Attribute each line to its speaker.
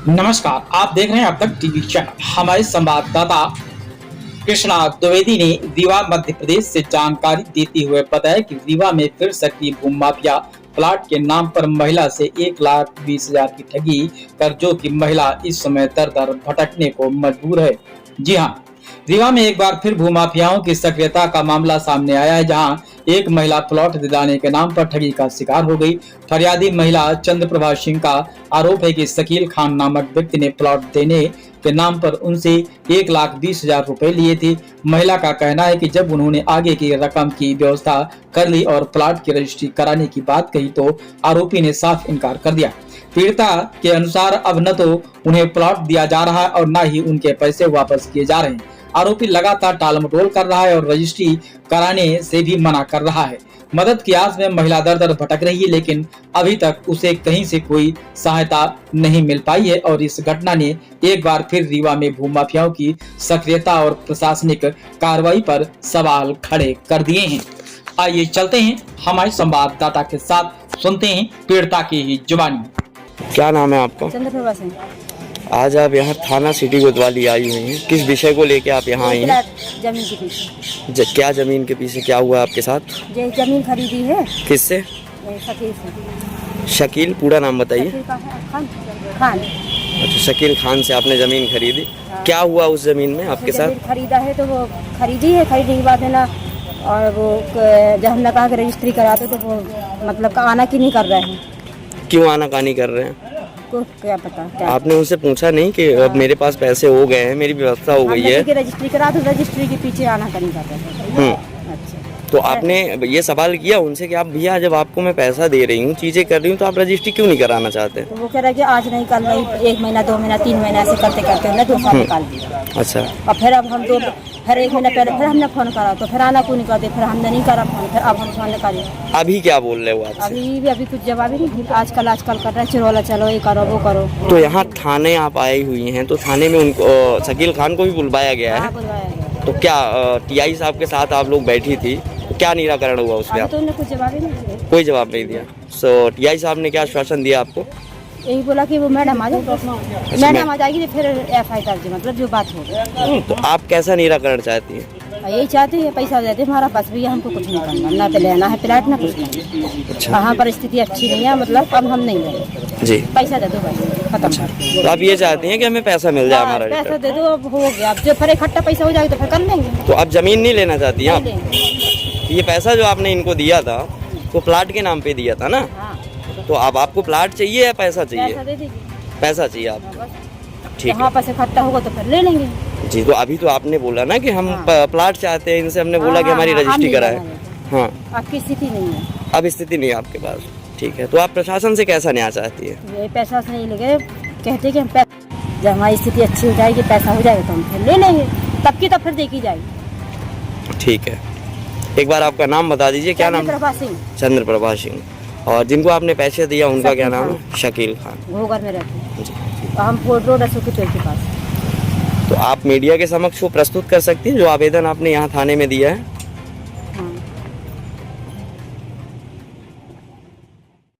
Speaker 1: नमस्कार, आप देख रहे हैं अब तक टीवी चैनल। हमारे संवाददाता कृष्णा द्विवेदी ने रीवा मध्य प्रदेश से जानकारी देते हुए बताया कि रीवा में फिर सक्रिय भूमि माफिया प्लाट के नाम पर महिला से 1,20,000 की ठगी कर जो कि महिला इस समय दर दर भटकने को मजबूर है। जी हां, रीवा में एक बार फिर भूमाफियाओं की सक्रियता का मामला सामने आया है, जहां एक महिला प्लॉट दिलाने के नाम पर ठगी का शिकार हो गई। फरियादी महिला चंद्रप्रभा सिंह का आरोप है कि शकील खान नामक व्यक्ति ने प्लॉट देने के नाम पर उनसे 1,20,000 रुपए लिए थे। महिला का कहना है कि जब उन्होंने आगे की रकम की व्यवस्था कर ली और प्लॉट की रजिस्ट्री कराने की बात कही तो आरोपी ने साफ इनकार कर दिया। पीड़िता के अनुसार अब न तो उन्हें प्लॉट दिया जा रहा है और न ही उनके पैसे वापस किए जा रहे हैं। आरोपी लगातार टालमटोल कर रहा है और रजिस्ट्री कराने से भी मना कर रहा है। मदद की आस में महिला दर दर भटक रही है, लेकिन अभी तक उसे कहीं से कोई सहायता नहीं मिल पाई है और इस घटना ने एक बार फिर रीवा में भूमाफियाओं की सक्रियता और प्रशासनिक कार्रवाई पर सवाल खड़े कर दिए हैं। आइए चलते हैं हमारे संवाददाता के साथ, सुनते हैं पीड़िता की ही जुबानी।
Speaker 2: क्या नाम है आपका?
Speaker 3: चंद्रप्रभा सिंह।
Speaker 2: आज आप यहाँ थाना सिटी कोतवाली आई हुई हैं, किस विषय को लेके आप यहाँ आई हैं?
Speaker 3: जमीन के पीछे।
Speaker 2: क्या जमीन के पीछे क्या हुआ आपके साथ?
Speaker 3: ये जमीन खरीदी है।
Speaker 2: किससे?
Speaker 3: शकील से।
Speaker 2: शकील, पूरा नाम बताइए।
Speaker 3: शकील खान। खान।
Speaker 2: अच्छा, शकील खान से आपने जमीन खरीदी।
Speaker 3: हाँ।
Speaker 2: क्या हुआ उस जमीन में आपके साथ?
Speaker 3: खरीदा है तो वो खरीदी है, खरीदने के बाद है ना, और वो जब हमने कहा कि रजिस्ट्री कराते तो वो मतलब आना की नहीं कर रहे हैं।
Speaker 2: क्यों आनाकानी कर रहे हैं?
Speaker 3: को क्या पता क्या?
Speaker 2: आपने उनसे पूछा नहीं कि अब मेरे पास पैसे हो गए हैं, मेरी व्यवस्था हो गई है?
Speaker 3: रजिस्ट्री करा तो रजिस्ट्री के पीछे आना का नहीं कर रहे हैं। अच्छा,
Speaker 2: तो आपने ये सवाल किया उनसे कि आप भैया जब आपको मैं पैसा दे रही हूँ, चीजें कर रही हूँ, तो आप रजिस्ट्री क्यों नहीं कराना चाहते?
Speaker 3: तो वो कह रहा है कि आज नहीं, कल नहीं, 1 महीना 2 महीना 3 महीना ऐसे करते करते हमने 2 साल निकाल दिया।
Speaker 2: अच्छा।
Speaker 3: और फिर अब हम तो फिर 1 महीना पहले फिर हमने फोन करा तो फिर आना क्यों नहीं करते, फिर हमने नहीं करा फोन, फिर अब हम फोन करें।
Speaker 2: अभी क्या बोल रहे हो आप?
Speaker 3: अभी कुछ जवाब ही नहीं। आजकल कर रहे हैं चिरोला, चलो ये करो वो करो।
Speaker 2: तो यहाँ थाने आप आई हुई हैं, तो थाने में उनको शकील खान को भी बुलवाया गया है।
Speaker 3: बुलवाया गया।
Speaker 2: तो क्या टीआई साहब के साथ आप लोग बैठी थी, तो क्या निराकरण हुआ उसमें?
Speaker 3: तो उन्होंने कुछ जवाब ही नहीं दिया।
Speaker 2: कोई जवाब नहीं दिया। सो टीआई साहब ने क्या आश्वासन दिया आपको?
Speaker 3: यही बोला कि वो मैडम आ जाएगी, मैडम आ जाएगी तो फिर FI दर्ज, मतलब जो बात हो।
Speaker 2: तो आप कैसा निराकरण चाहती हैं?
Speaker 3: यही चाहते हैं पैसा देते हमारा पास भी, हमको कुछ नहीं करना, ना पे लेना है प्लाट ना कुछ नहीं।
Speaker 2: अच्छा।
Speaker 3: वहाँ परिस्थिति अच्छी नहीं है, मतलब अब हम नहीं लेंगे
Speaker 2: जी।
Speaker 3: पैसा दे दो बस, खत्म कर।
Speaker 2: तो आप ये चाहती हैं कि हमें पैसा मिल जाए हमारा?
Speaker 3: पैसा दे दो, अब हो गया, अब जो फिर इकट्ठा पैसा हो जाएगा तो फिर कर लेंगे।
Speaker 2: तो आप जमीन नहीं लेना चाहती हैं? आप
Speaker 3: लेंगे।
Speaker 2: ये पैसा जो आपने इनको दिया था तो प्लाट के नाम पे दिया था ना?
Speaker 3: हाँ,
Speaker 2: तो अब आपको प्लाट चाहिए या पैसा चाहिए?
Speaker 3: पैसा दे दीजिए।
Speaker 2: पैसा चाहिए आप? ठीक है।
Speaker 3: यहाँ पैसे इकट्ठा होगा तो फिर ले लेंगे।
Speaker 2: जी। तो अभी तो आपने बोला ना कि हम
Speaker 3: हाँ।
Speaker 2: प्लाट चाहते हैं, इनसे हमने बोला कि
Speaker 3: हाँ,
Speaker 2: हमारी
Speaker 3: हाँ,
Speaker 2: रजिस्ट्री
Speaker 3: हम
Speaker 2: कराएं।
Speaker 3: नहीं
Speaker 2: हाँ,
Speaker 3: आपकी स्थिति नहीं है।
Speaker 2: अब स्थिति नहीं है आपके पास। ठीक है, तो आप प्रशासन से कैसा न्याय चाहती है?
Speaker 3: ये पैसा से नहीं लगे, कहते कि हम जब हमारी स्थिति अच्छी हो जाएगी, पैसा हो जाएगा तो हम फिर ले लेंगे, तब की तब फिर देखी जाएगी।
Speaker 2: ठीक है, एक बार आपका नाम बता दीजिए। क्या नाम?
Speaker 3: चंद्रप्रभा सिंह।
Speaker 2: चंद्रप्रभा सिंह। और जिनको आपने पैसे दिया उनका क्या नाम है? शकील खान।
Speaker 3: घोघर में रहते हैं। हम फोर्ट रोड अशोक के पेड़ के पास।
Speaker 2: तो आप मीडिया के समक्ष वो प्रस्तुत कर सकती हैं जो आवेदन आपने यहाँ थाने में दिया है?